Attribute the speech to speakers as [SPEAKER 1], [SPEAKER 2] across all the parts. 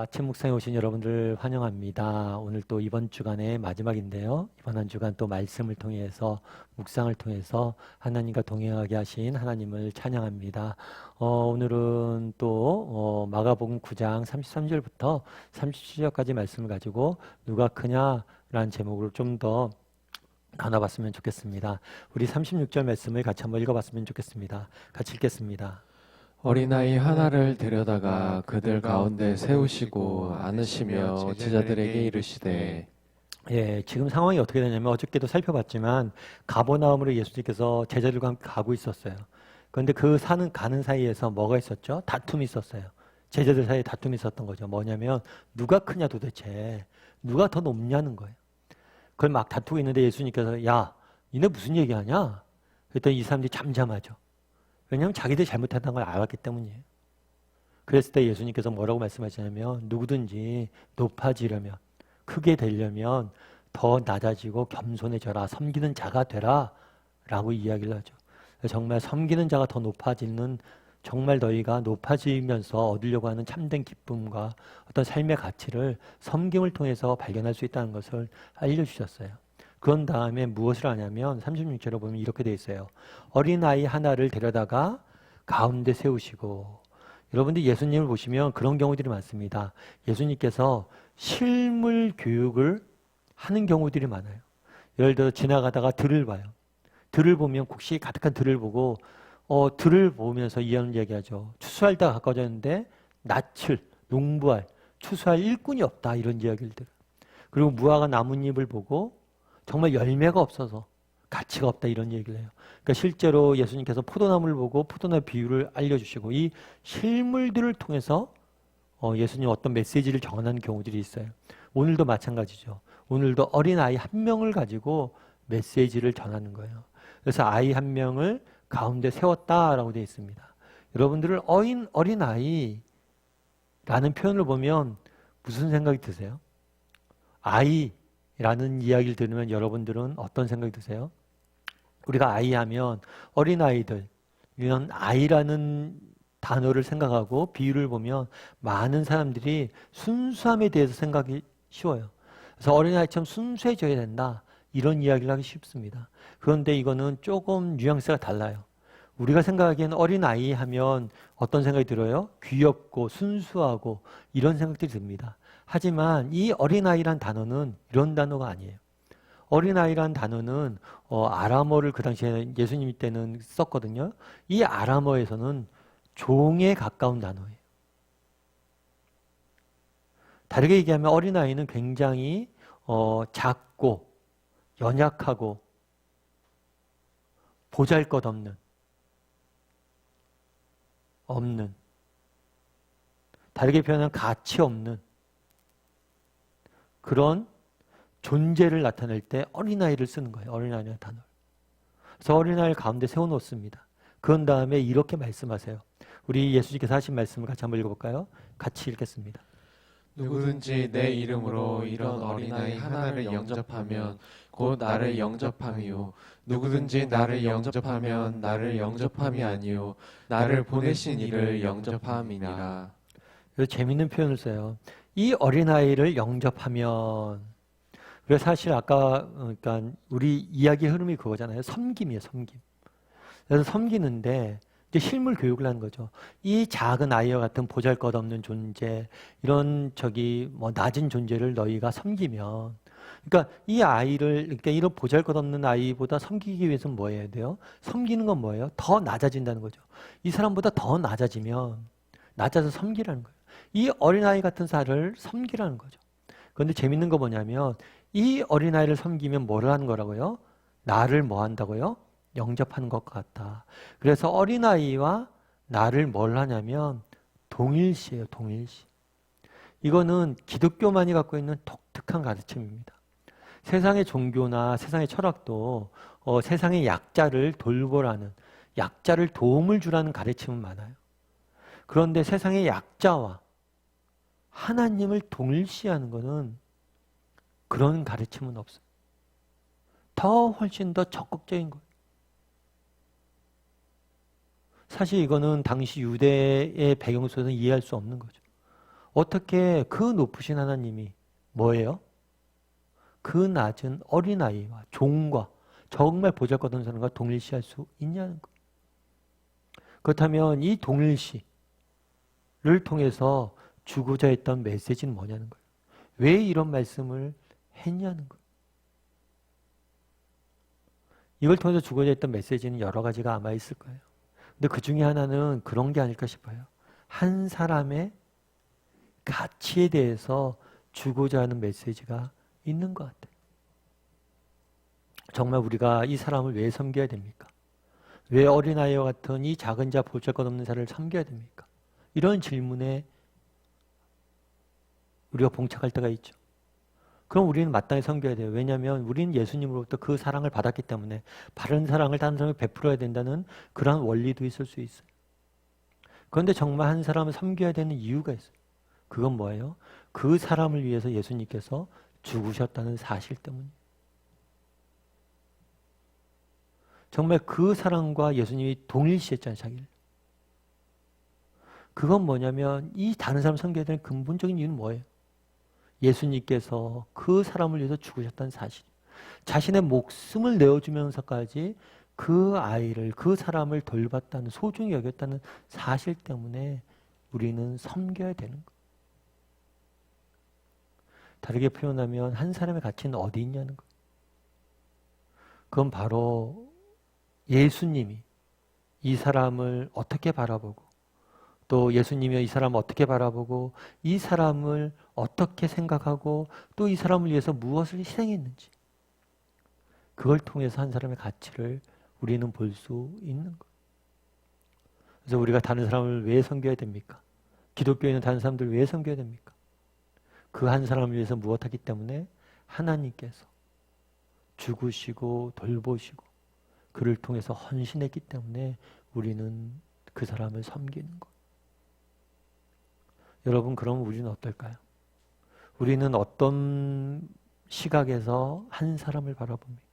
[SPEAKER 1] 아침 묵상에 오신 여러분들 환영합니다. 오늘 또 이번 주간의 마지막인데요. 이번 한 주간 또 말씀을 통해서 묵상을 통해서 하나님과 동행하게 하신 하나님을 찬양합니다. 오늘은 또 마가복음 9장 33절부터 37절까지 말씀을 가지고 누가 크냐라는 제목으로 좀 더 나눠봤으면 좋겠습니다. 우리 36절 말씀을 같이 한번 읽어봤으면 좋겠습니다. 같이 읽겠습니다.
[SPEAKER 2] 어린아이 하나를 데려다가 그들 가운데 세우시고 안으시며 제자들에게 이르시되.
[SPEAKER 1] 예, 지금 상황이 어떻게 되냐면 어저께도 살펴봤지만 가버나움으로 예수님께서 제자들과 함께 가고 있었어요. 그런데 가는 사이에서 뭐가 있었죠? 다툼이 있었어요. 제자들 사이에 다툼이 있었던 거죠. 뭐냐면 누가 크냐 도대체, 누가 더 높냐는 거예요. 그걸 막 다투고 있는데 예수님께서 야, 니네 무슨 얘기하냐? 그랬더니 이 사람들이 잠잠하죠. 왜냐하면 자기들이 잘못했다는 걸 알았기 때문이에요. 그랬을 때 예수님께서 뭐라고 말씀하시냐면 누구든지 높아지려면, 크게 되려면 더 낮아지고 겸손해져라, 섬기는 자가 되라 라고 이야기를 하죠. 정말 섬기는 자가 더 높아지는, 정말 너희가 높아지면서 얻으려고 하는 참된 기쁨과 어떤 삶의 가치를 섬김을 통해서 발견할 수 있다는 것을 알려주셨어요. 그런 다음에 무엇을 하냐면 36절에 보면 이렇게 되어 있어요. 어린아이 하나를 데려다가 가운데 세우시고. 여러분들 예수님을 보시면 그런 경우들이 많습니다. 예수님께서 실물 교육을 하는 경우들이 많아요. 예를 들어 지나가다가 들을 봐요. 들을 보면 곡식이 가득한 들을 보고 들을 보면서 이런 얘기하죠. 추수할 때가 가까워졌는데 낯을 농부할, 추수할 일꾼이 없다, 이런 이야기를 들어요. 그리고 무화과 나뭇잎을 보고 정말 열매가 없어서 가치가 없다, 이런 얘기를 해요. 그러니까 실제로 예수님께서 포도나무를 보고 포도나무 비유를 알려주시고 이 실물들을 통해서 예수님 어떤 메시지를 전하는 경우들이 있어요. 오늘도 마찬가지죠. 오늘도 어린아이 한 명을 가지고 메시지를 전하는 거예요. 그래서 아이 한 명을 가운데 세웠다라고 되어 있습니다. 여러분들을 어린아이라는 표현을 보면 무슨 생각이 드세요? 아이라는 이야기를 들으면 여러분들은 어떤 생각이 드세요? 우리가 아이 하면 어린아이들, 이런 아이라는 단어를 생각하고 비유를 보면 많은 사람들이 순수함에 대해서 생각이 쉬워요. 그래서 어린아이처럼 순수해져야 된다, 이런 이야기를 하기 쉽습니다. 그런데 이거는 조금 뉘앙스가 달라요. 우리가 생각하기에는 어린아이 하면 어떤 생각이 들어요? 귀엽고 순수하고 이런 생각들이 듭니다. 하지만 이 어린아이란 단어는 이런 단어가 아니에요. 어린아이란 단어는 아람어를 그 당시에 예수님 때는 썼거든요. 이 아람어에서는 종에 가까운 단어예요. 다르게 얘기하면 어린아이는 굉장히 작고 연약하고 보잘것없는, 다르게 표현하면 가치 없는 그런 존재를 나타낼 때 어린아이를 쓰는 거예요. 어린아이라는 단어를. 그래서 어린아이를 가운데 세워놓습니다. 그런 다음에 이렇게 말씀하세요. 우리 예수님께서 하신 말씀을 같이 한번 읽어볼까요? 같이 읽겠습니다.
[SPEAKER 2] 누구든지 내 이름으로 이런 어린아이 하나를 영접하면 곧 나를 영접함이요 누구든지 나를 영접하면 나를 영접함이 아니요 나를 보내신 이를 영접함이니라.
[SPEAKER 1] 재미있는 표현을 써요. 이 어린아이를 영접하면, 그래서 사실 아까 그러니까 우리 이야기 흐름이 그거잖아요. 섬김이에요, 섬김. 그래서 섬기는데 이제 실물 교육을 하는 거죠. 이 작은 아이와 같은 보잘것없는 존재, 이런 낮은 존재를 너희가 섬기면, 그러니까 이 아이를, 그러니까 이런 보잘것없는 아이보다 섬기기 위해서는 뭐 해야 돼요? 섬기는 건 뭐예요? 더 낮아진다는 거죠. 이 사람보다 더 낮아지면 낮아서 섬기라는 거예요. 이 어린아이 같은 사를 섬기라는 거죠. 그런데 재밌는 거 뭐냐면 이 어린아이를 섬기면 뭐를 하는 거라고요? 나를 뭐 한다고요? 영접하는 것 같다. 그래서 어린아이와 나를 뭘 하냐면 동일시예요, 동일시. 이거는 기독교만이 갖고 있는 독특한 가르침입니다. 세상의 종교나 세상의 철학도 세상의 약자를 돌보라는, 약자를 도움을 주라는 가르침은 많아요. 그런데 세상의 약자와 하나님을 동일시하는 것은 그런 가르침은 없어요. 훨씬 더 적극적인 거예요. 사실 이거는 당시 유대의 배경 속에서는 이해할 수 없는 거죠. 어떻게 그 높으신 하나님이 뭐예요? 그 낮은 어린아이와 종과 정말 보잘것없는 사람과 동일시할 수 있냐는 거예요. 그렇다면 이 동일시를 통해서 주고자 했던 메시지는 뭐냐는 거예요. 왜 이런 말씀을 했냐는 거예요. 이걸 통해서 주고자 했던 메시지는 여러 가지가 아마 있을 거예요. 근데 그 중에 하나는 그런 게 아닐까 싶어요. 한 사람의 가치에 대해서 주고자 하는 메시지가 있는 것 같아요. 정말 우리가 이 사람을 왜 섬겨야 됩니까? 왜 어린아이와 같은 이 작은 자 보잘것없는 자를 섬겨야 됩니까? 이런 질문에 우리가 봉착할 때가 있죠. 그럼 우리는 마땅히 섬겨야 돼요. 왜냐하면 우리는 예수님으로부터 그 사랑을 받았기 때문에 바른 사랑을 다른 사람에게 베풀어야 된다는 그러한 원리도 있을 수 있어요. 그런데 정말 한 사람을 섬겨야 되는 이유가 있어요. 그건 뭐예요? 그 사람을 위해서 예수님께서 죽으셨다는 사실 때문이에요. 정말 그 사랑과 예수님이 동일시했잖아요, 자기를. 그건 뭐냐면 이 다른 사람 섬겨야 되는 근본적인 이유는 뭐예요? 예수님께서 그 사람을 위해서 죽으셨다는 사실. 자신의 목숨을 내어주면서까지 그 아이를, 그 사람을 돌봤다는, 소중히 여겼다는 사실 때문에 우리는 섬겨야 되는 거예요. 다르게 표현하면 한 사람의 가치는 어디 있냐는 거예요. 그건 바로 예수님이 이 사람을 어떻게 바라보고 또 예수님이 이 사람을 어떻게 바라보고 이 사람을 어떻게 생각하고 또 이 사람을 위해서 무엇을 희생했는지 그걸 통해서 한 사람의 가치를 우리는 볼 수 있는 거예요. 그래서 우리가 다른 사람을 왜 섬겨야 됩니까? 기독교에 있는 다른 사람들을 왜 섬겨야 됩니까? 그 한 사람을 위해서 무엇하기 때문에 하나님께서 죽으시고 돌보시고 그를 통해서 헌신했기 때문에 우리는 그 사람을 섬기는 거예요. 여러분, 그럼 우리는 어떨까요? 우리는 어떤 시각에서 한 사람을 바라봅니까?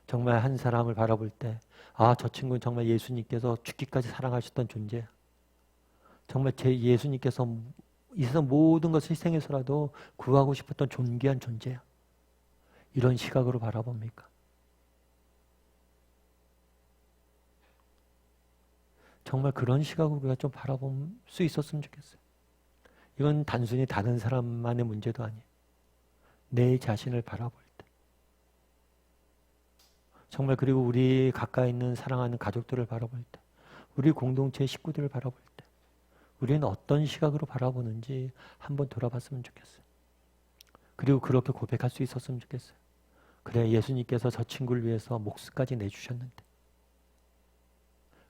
[SPEAKER 1] 정말 한 사람을 바라볼 때, 아, 저 친구는 정말 예수님께서 죽기까지 사랑하셨던 존재야. 정말 제 예수님께서 이 세상 모든 것을 희생해서라도 구하고 싶었던 존귀한 존재야. 이런 시각으로 바라봅니까? 정말 그런 시각으로 우리가 좀 바라볼 수 있었으면 좋겠어요. 이건 단순히 다른 사람만의 문제도 아니에요. 내 자신을 바라볼 때. 정말 그리고 우리 가까이 있는 사랑하는 가족들을 바라볼 때. 우리 공동체 식구들을 바라볼 때. 우리는 어떤 시각으로 바라보는지 한번 돌아봤으면 좋겠어요. 그리고 그렇게 고백할 수 있었으면 좋겠어요. 그래, 예수님께서 저 친구를 위해서 목숨까지 내주셨는데.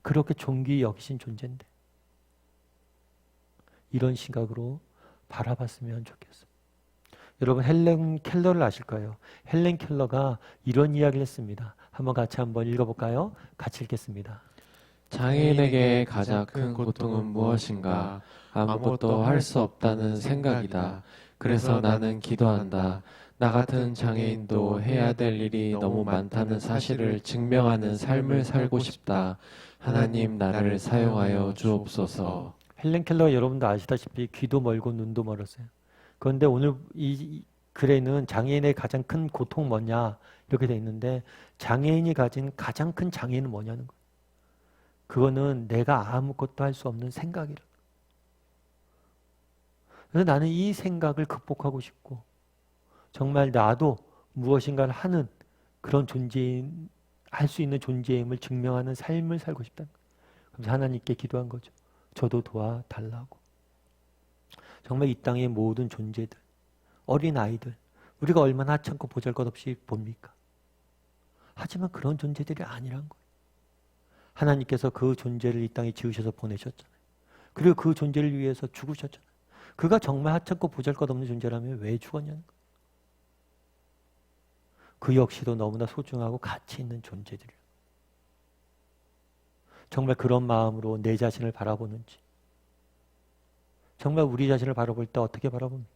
[SPEAKER 1] 그렇게 존귀히 여기신 존재인데 이런 시각으로 바라봤으면 좋겠어요. 여러분 헬렌 켈러를 아실 거예요. 헬렌 켈러가 이런 이야기를 했습니다. 한번 읽어볼까요? 같이 읽겠습니다.
[SPEAKER 2] 장애인에게 가장 큰 고통은 무엇인가? 아무것도 할 수 없다는 생각이다. 그래서 나는 기도한다. 나 같은 장애인도 해야 될 일이 너무 많다는 사실을 증명하는 삶을 살고 싶다. 하나님 나를 사용하여 주옵소서.
[SPEAKER 1] 헬렌 켈러 여러분도 아시다시피 귀도 멀고 눈도 멀었어요. 그런데 오늘 이 글에는 장애인의 가장 큰 고통은 뭐냐 이렇게 돼 있는데 장애인이 가진 가장 큰 장애는 뭐냐는 거예요. 그거는 내가 아무것도 할 수 없는 생각이라. 그래서 나는 이 생각을 극복하고 싶고 정말 나도 무엇인가를 하는 그런 존재인 할 수 있는 존재임을 증명하는 삶을 살고 싶다는 거예요. 그래서 하나님께 기도한 거죠. 저도 도와달라고. 정말 이 땅의 모든 존재들, 어린 아이들, 우리가 얼마나 하찮고 보잘것없이 봅니까? 하지만 그런 존재들이 아니란 거예요. 하나님께서 그 존재를 이 땅에 지으셔서 보내셨잖아요. 그리고 그 존재를 위해서 죽으셨잖아요. 그가 정말 하찮고 보잘것없는 존재라면 왜 죽었냐는 거예요. 그 역시도 너무나 소중하고 가치 있는 존재들이에요. 정말 그런 마음으로 내 자신을 바라보는지 정말 우리 자신을 바라볼 때 어떻게 바라봅니까?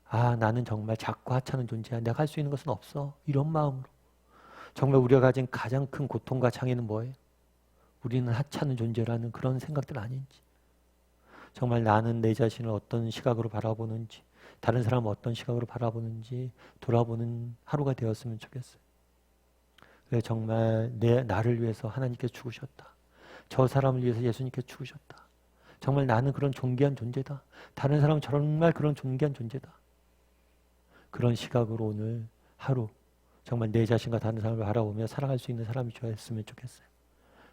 [SPEAKER 1] 아, 나는 정말 작고 하찮은 존재야. 내가 할 수 있는 것은 없어. 이런 마음으로 정말 우리가 가진 가장 큰 고통과 장애는 뭐예요? 우리는 하찮은 존재라는 그런 생각들 아닌지 정말 나는 내 자신을 어떤 시각으로 바라보는지, 다른 사람은 어떤 시각으로 바라보는지 돌아보는 하루가 되었으면 좋겠어요. 그래서 정말 나를 위해서 하나님께서 죽으셨다. 저 사람을 위해서 예수님께서 죽으셨다. 정말 나는 그런 존귀한 존재다. 다른 사람은 정말 그런 존귀한 존재다. 그런 시각으로 오늘 하루 정말 내 자신과 다른 사람을 바라보며 살아갈 수 있는 사람이 되었으면 좋겠어요.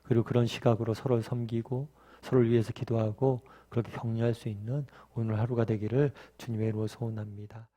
[SPEAKER 1] 그리고 그런 시각으로 서로를 섬기고 서로를 위해서 기도하고 그렇게 격려할 수 있는 오늘 하루가 되기를 주님의 이름으로 소원합니다.